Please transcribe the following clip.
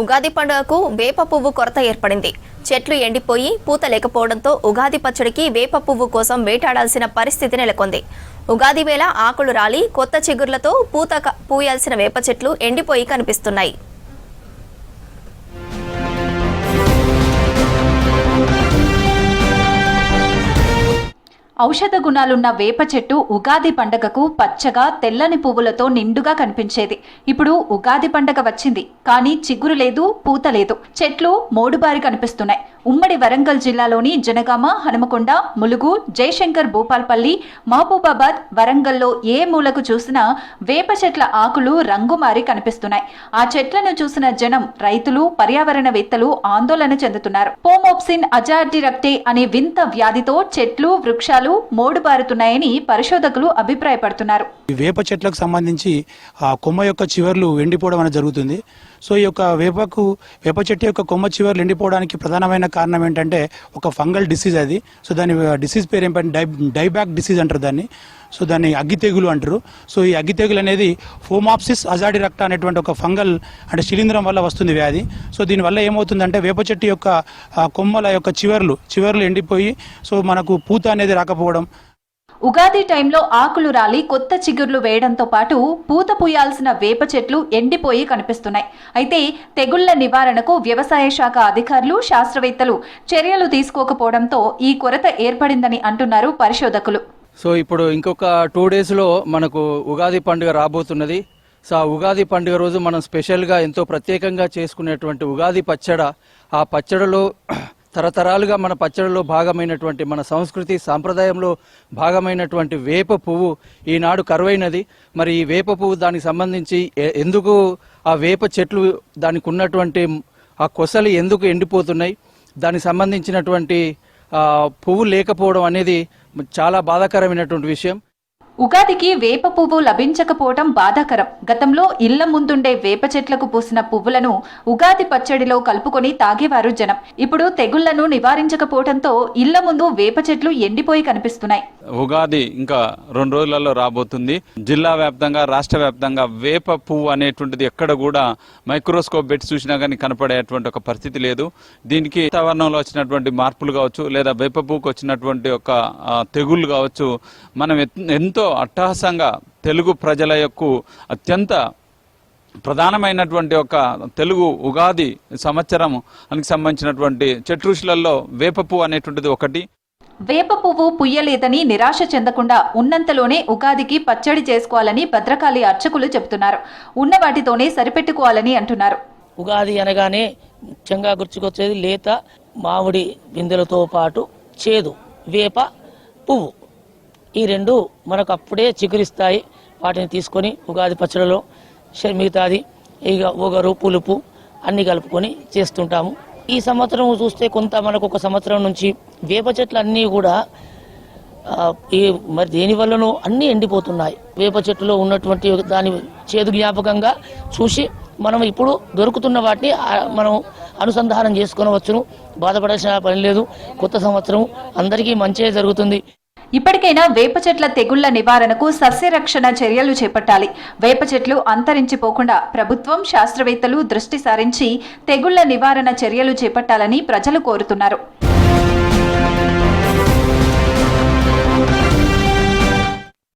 ఉగాది పండుగకు వేప పువ్వు కొరత ఏర్పడింది. చెట్లు ఎండిపోయి పూత లేకపోవడంతో ఉగాది పచ్చడికి వేప పువ్వు కోసం వేటాడాల్సిన పరిస్థితి నెలకొంది. ఉగాది వేళ ఆకులు రాలి కొత్త చిగుర్లతో పూయాల్సిన వేప చెట్లు ఎండిపోయి కనిపిస్తున్నాయి. ఔషధ గుణాలున్న వేప చెట్టు ఉగాది పండగకు పచ్చగా తెల్లని పువ్వులతో నిండుగా కనిపించేది. ఇప్పుడు ఉగాది పండగ వచ్చింది, కానీ చిగురు లేదు, పూత లేదు. చెట్లు మోడుబారి కనిపిస్తున్నాయి. ఉమ్మడి వరంగల్ జిల్లాలోని జనగామ, హనుమకొండ, ములుగు, జయశంకర్ భూపాల్పల్లి, మహబూబాబాద్, వరంగల్లో ఏ మూలకు చూసినా వేప చెట్ల ఆకులు రంగుమారి కనిపిస్తున్నాయి. ఆ చెట్లను చూసిన జనం, రైతులు, పర్యావరణవేత్తలు ఆందోళన చెందుతున్నారు. పోమోప్సిన్ అజాడిరక్టే అనే వింత వ్యాధితో చెట్లు, వృక్షాలు మోడుబారుతున్నాయని పరిశోధకులు అభిప్రాయపడుతున్నారు. వేప చెట్లకు సంబంధించి ఆ కొమ్మ యొక్క చివర్లు ఎండిపోవడం అనేది జరుగుతుంది. సో ఈ యొక్క వేప చెట్టు యొక్క కొమ్మ చివర్లు ఎండిపోవడానికి ప్రధానమైన కారణం ఏంటంటే ఒక ఫంగల్ డిసీజ్ అది. సో దాని డిసీజ్ పేరు ఏంటంటే డైబ్యాక్ డిసీజ్ అంటారు దాన్ని. సో దాన్ని అగ్గి తెగులు అంటారు. సో ఈ అగ్గి తెగులు అనేది ఫోమాప్సిస్ అజాడిరక్టా అనేటువంటి ఒక ఫంగల్ అంటే శిలీంధ్రం వల్ల వస్తుంది వ్యాధి. సో దీనివల్ల ఏమవుతుందంటే వేప చెట్టు యొక్క కొమ్మల యొక్క చివర్లు ఎండిపోయి సో మనకు పూత అనేది రాకపోవడం. ఉగాది టైంలో ఆకులు రాలి కొత్త చిగుర్లు వేయడంతో పాటు పూత పూయాల్సిన వేప చెట్లు ఎండిపోయి కనిపిస్తున్నాయి. అయితే తెగుళ్ల నివారణకు వ్యవసాయ శాఖ అధికారులు, శాస్త్రవేత్తలు చర్యలు తీసుకోకపోవడంతో ఈ కొరత ఏర్పడిందని అంటున్నారు పరిశోధకులు. సో ఇప్పుడు ఇంకొక 2 డేస్లో మనకు ఉగాది పండుగ రాబోతున్నది. సో ఆ ఉగాది పండుగ రోజు మనం స్పెషల్గా ఎంతో ప్రత్యేకంగా చేసుకునేటువంటి ఉగాది పచ్చడ, ఆ పచ్చడిలో తరతరాలుగా మన పచ్చడిలో భాగమైనటువంటి మన సంస్కృతి సాంప్రదాయంలో భాగమైనటువంటి వేప పువ్వు ఈనాడు కరువైనది. మరి ఈ వేప పువ్వు దానికి సంబంధించి ఎందుకు ఆ వేప చెట్లు దానికి ఉన్నటువంటి ఆ కొసలు ఎందుకు ఎండిపోతున్నాయి, దానికి సంబంధించినటువంటి పువ్వు లేకపోవడం అనేది చాలా బాధాకరమైనటువంటి విషయం. ఉగాదికి వేప పువ్వు లభించకపోవడం బాధాకరం. గతంలో ఇళ్ల ముందుండే వేప చెట్లకు పూసిన పువ్వులను ఉగాది పచ్చడిలో కలుపుకొని తాగేవారు జనం. ఇప్పుడు తెగుళ్లను నివారించకపోవడంతో ఇళ్ల ముందు వేప చెట్లు ఎండిపోయి కనిపిస్తున్నాయి. ఉగాది ఇంకా 2 రోజులలో రాబోతుంది. జిల్లా వ్యాప్తంగా, రాష్ట్ర వ్యాప్తంగా వేప పువ్వు అనేటువంటిది ఎక్కడ కూడా మైక్రోస్కోప్ పెట్టి చూసినా కానీ కనపడేటువంటి ఒక పరిస్థితి లేదు. దీనికి వాతావరణంలో వచ్చినటువంటి మార్పులు కావచ్చు, లేదా వేప పువ్వుకు వచ్చినటువంటి ఒక తెగుళ్ళు కావచ్చు, మనం ఎంతో అట్టహాసంగా తెలుగు ప్రజల యొక్క అత్యంత ప్రధానమైనటువంటి ఒక తెలుగు ఉగాది సంవత్సరానికి సంబంధించినటువంటి చెట్రుషులలో వేప పువ్వు అనేటువంటిది ఒకటి. వేప పువ్వు పుయ్యలేదని నిరాశ చెందకుండా ఉన్నంతలోనే ఉగాదికి పచ్చడి చేసుకోవాలని భద్రకాళి అర్చకులు చెబుతున్నారు. ఉన్న వాటితోనే సరిపెట్టుకోవాలని అంటున్నారు. ఉగాది అనగానే ముఖ్యంగా గుర్తుకొచ్చేది లేత మామిడి బిందెలతో పాటు చేదు వేప పువ్వు. ఈ 2 మనకు అప్పుడే చిగురిస్తాయి. వాటిని తీసుకొని ఉగాది పచ్చడిలో మిగతాది ఇక ఒగరు, పులుపు అన్ని కలుపుకొని చేస్తుంటాము. ఈ సంవత్సరం చూస్తే కొంత మనకు ఒక సంవత్సరం నుంచి వేప చెట్లు అన్నీ కూడా మరి దేనివల్లనో అన్నీ ఎండిపోతున్నాయి. వేప చెట్టులో ఉన్నటువంటి దాని చేదు జ్ఞాపకంగా చూసి మనం ఇప్పుడు దొరుకుతున్న వాటిని మనం అనుసంధానం చేసుకొనవచ్చును. బాధపడాల్సిన పని లేదు. కొత్త సంవత్సరం అందరికీ మంచిగా జరుగుతుంది. ఇప్పటికైనా వేప చెట్ల తెగుళ్ల నివారణకు సస్యరక్షణ చర్యలు చేపట్టాలి. వేప చెట్లు అంతరించిపోకుండా ప్రభుత్వం, శాస్త్రవేత్తలు దృష్టి సారించి తెగుళ్ల నివారణ చర్యలు చేపట్టాలని ప్రజలు కోరుతున్నారు.